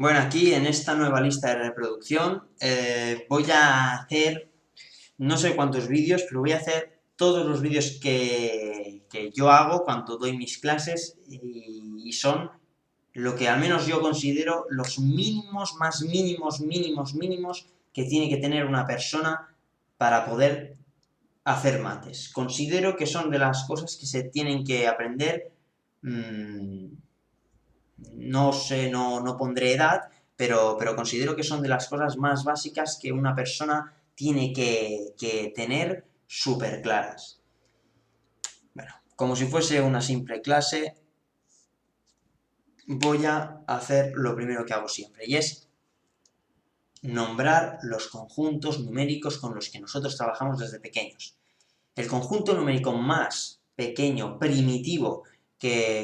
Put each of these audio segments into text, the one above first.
Bueno, aquí en esta nueva lista de reproducción voy a hacer no sé cuántos vídeos, pero voy a hacer todos los vídeos que yo hago cuando doy mis clases y son lo que al menos yo considero los mínimos, más mínimos que tiene que tener una persona para poder hacer mates. Considero que son de las cosas que se tienen que aprender. No sé, no pondré edad, pero considero que son de las cosas más básicas que una persona tiene que tener súper claras. Bueno, como si fuese una simple clase, voy a hacer lo primero que hago siempre, y es nombrar los conjuntos numéricos con los que nosotros trabajamos desde pequeños. El conjunto numérico más pequeño, primitivo,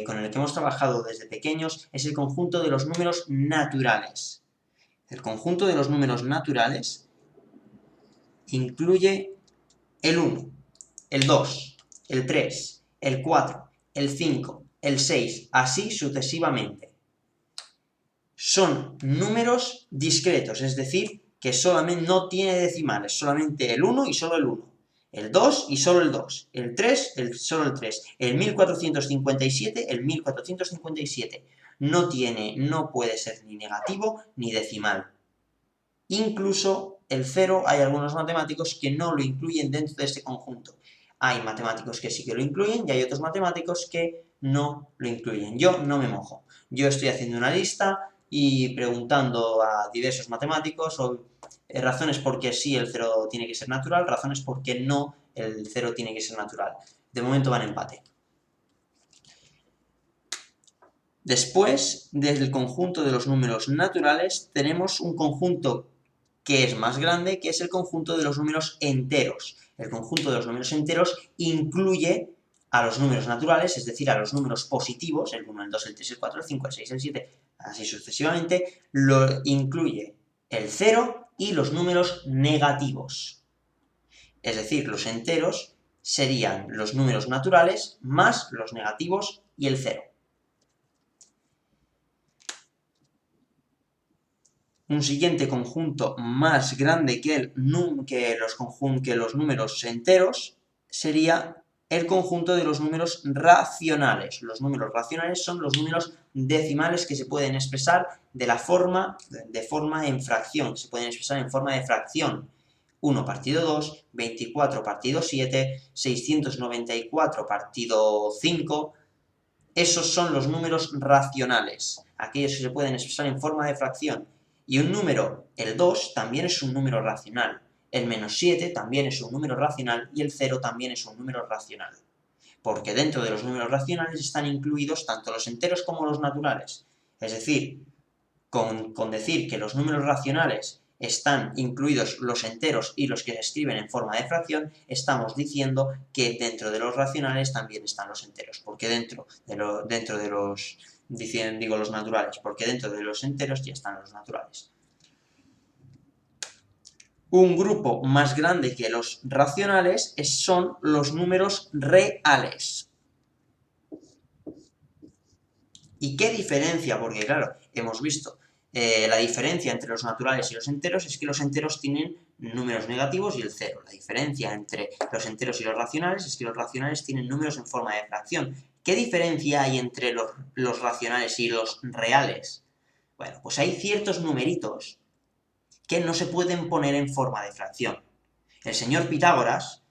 con el que hemos trabajado desde pequeños es el conjunto de los números naturales. El conjunto de los números naturales incluye el 1, el 2, el 3, el 4, el 5, el 6, así sucesivamente. Son números discretos, es decir, que solamente no tiene decimales, solamente el 1 y solo el 1. El 2 y solo el 2, el 3, solo el 3, el 1457, el 1457. No puede ser ni negativo ni decimal. Incluso el 0 hay algunos matemáticos que no lo incluyen dentro de este conjunto. Hay matemáticos que sí que lo incluyen y hay otros matemáticos que no lo incluyen. Yo no me mojo. Yo estoy haciendo una lista y preguntando a diversos matemáticos razones por qué sí el 0 tiene que ser natural, razones por qué no el 0 tiene que ser natural. De momento van en empate. Después del conjunto de los números naturales tenemos un conjunto que es más grande, que es el conjunto de los números enteros. El conjunto de los números enteros incluye a los números naturales, es decir, a los números positivos, el 1, el 2, el 3, el 4, el 5, el 6, el 7, así sucesivamente, lo incluye el 0 y los números negativos. Es decir, los enteros serían los números naturales más los negativos y el 0. Un siguiente conjunto más grande que los números enteros sería el conjunto de los números racionales. Los números racionales son los números decimales que se pueden expresar de forma en fracción, se pueden expresar en forma de fracción. 1 partido 2, 24 partido 7, 694 partido 5, esos son los números racionales, aquellos que se pueden expresar en forma de fracción. Y un número, el 2, también es un número racional. El menos 7 también es un número racional y el 0 también es un número racional. Porque dentro de los números racionales están incluidos tanto los enteros como los naturales. Es decir, con decir que los números racionales están incluidos los enteros y los que se escriben en forma de fracción, estamos diciendo que dentro de los racionales también están los enteros, porque dentro de los naturales, porque dentro de los enteros ya están los naturales. Un grupo más grande que los racionales son los números reales. ¿Y qué diferencia? Porque claro, hemos visto la diferencia entre los naturales y los enteros es que los enteros tienen números negativos y el 0. La diferencia entre los enteros y los racionales es que los racionales tienen números en forma de fracción. ¿Qué diferencia hay entre los racionales y los reales? Bueno, pues hay ciertos numeritos que no se pueden poner en forma de fracción. El señor Pitágoras,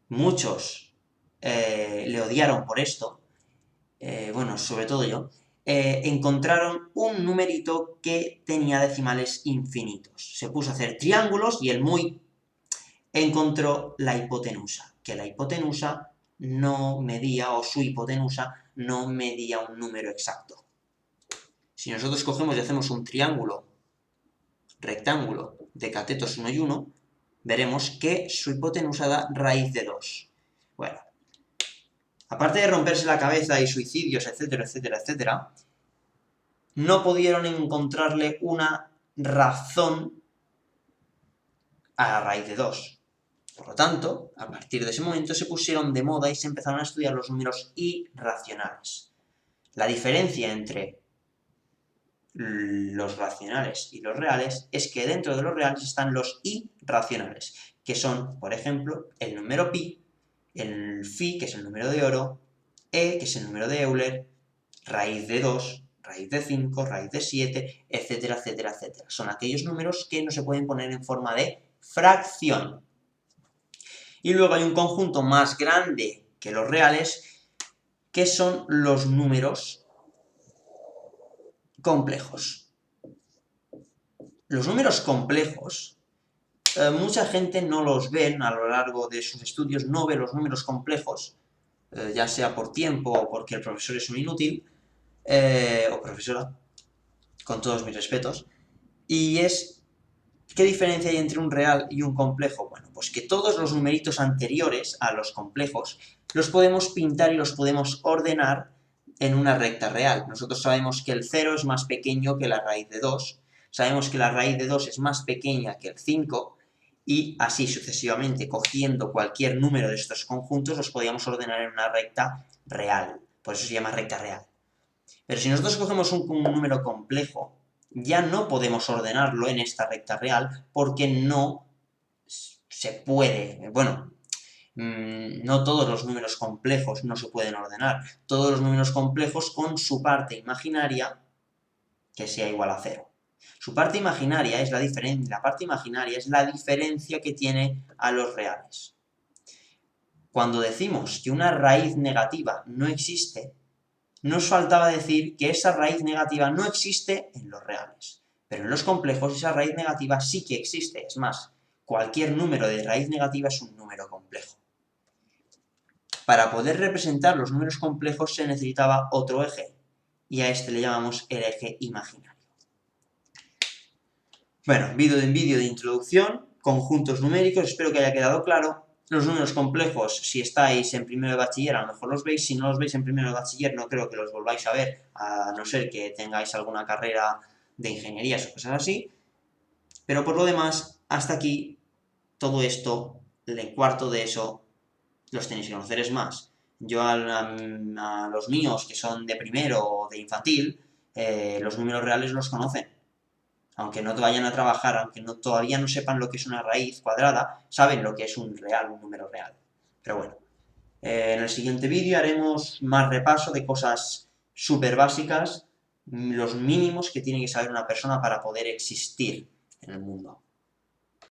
muchos le odiaron por esto, bueno, sobre todo yo, encontraron un numerito que tenía decimales infinitos. Se puso a hacer triángulos y el muy encontró la hipotenusa, que la hipotenusa no medía, o su hipotenusa no medía un número exacto. Si nosotros cogemos y hacemos un triángulo rectángulo de catetos 1 y 1, veremos que su hipotenusa da raíz de 2. Bueno, aparte de romperse la cabeza y suicidios, etcétera, etcétera, etcétera, no pudieron encontrarle una razón a la raíz de 2. Por lo tanto, a partir de ese momento se pusieron de moda y se empezaron a estudiar los números irracionales. La diferencia entre los racionales y los reales es que dentro de los reales están los irracionales, que son, por ejemplo, el número pi, el phi, que es el número de oro, que es el número de Euler, raíz de 2, raíz de 5, raíz de 7, etcétera, etcétera, etcétera. Son aquellos números que no se pueden poner en forma de fracción. Y luego hay un conjunto más grande que los reales, que son los números complejos. Los números complejos, mucha gente no los ve a lo largo de sus estudios, no ve los números complejos, ya sea por tiempo o porque el profesor es un inútil, o profesora, con todos mis respetos, y es, ¿qué diferencia hay entre un real y un complejo? Bueno, pues que todos los numeritos anteriores a los complejos los podemos pintar y los podemos ordenar en una recta real. Nosotros sabemos que el 0 es más pequeño que la raíz de 2, sabemos que la raíz de 2 es más pequeña que el 5, y así sucesivamente, cogiendo cualquier número de estos conjuntos, los podíamos ordenar en una recta real. Por eso se llama recta real. Pero si nosotros cogemos un número complejo, ya no podemos ordenarlo en esta recta real porque no se puede. Bueno, no todos los números complejos no se pueden ordenar. Todos los números complejos con su parte imaginaria que sea igual a 0. Su parte imaginaria es la diferencia. La parte imaginaria es la diferencia que tiene a los reales. Cuando decimos que una raíz negativa no existe, nos faltaba decir que esa raíz negativa no existe en los reales. Pero en los complejos esa raíz negativa sí que existe. Es más, cualquier número de raíz negativa es un número complejo. Para poder representar los números complejos se necesitaba otro eje, y a este le llamamos el eje imaginario. Bueno, vídeo de introducción, conjuntos numéricos, espero que haya quedado claro. Los números complejos, si estáis en primero de bachiller, a lo mejor los veis. Si no los veis en primero de bachiller, no creo que los volváis a ver, a no ser que tengáis alguna carrera de ingenierías o cosas así. Pero por lo demás, hasta aquí, todo esto, el cuarto de eso, los tenéis que conocer. Es más, yo a los míos, que son de primero o de infantil, los números reales los conocen. Aunque no vayan a trabajar, aunque todavía no sepan lo que es una raíz cuadrada, saben lo que es un número real. Pero bueno, en el siguiente vídeo haremos más repaso de cosas súper básicas, los mínimos que tiene que saber una persona para poder existir en el mundo.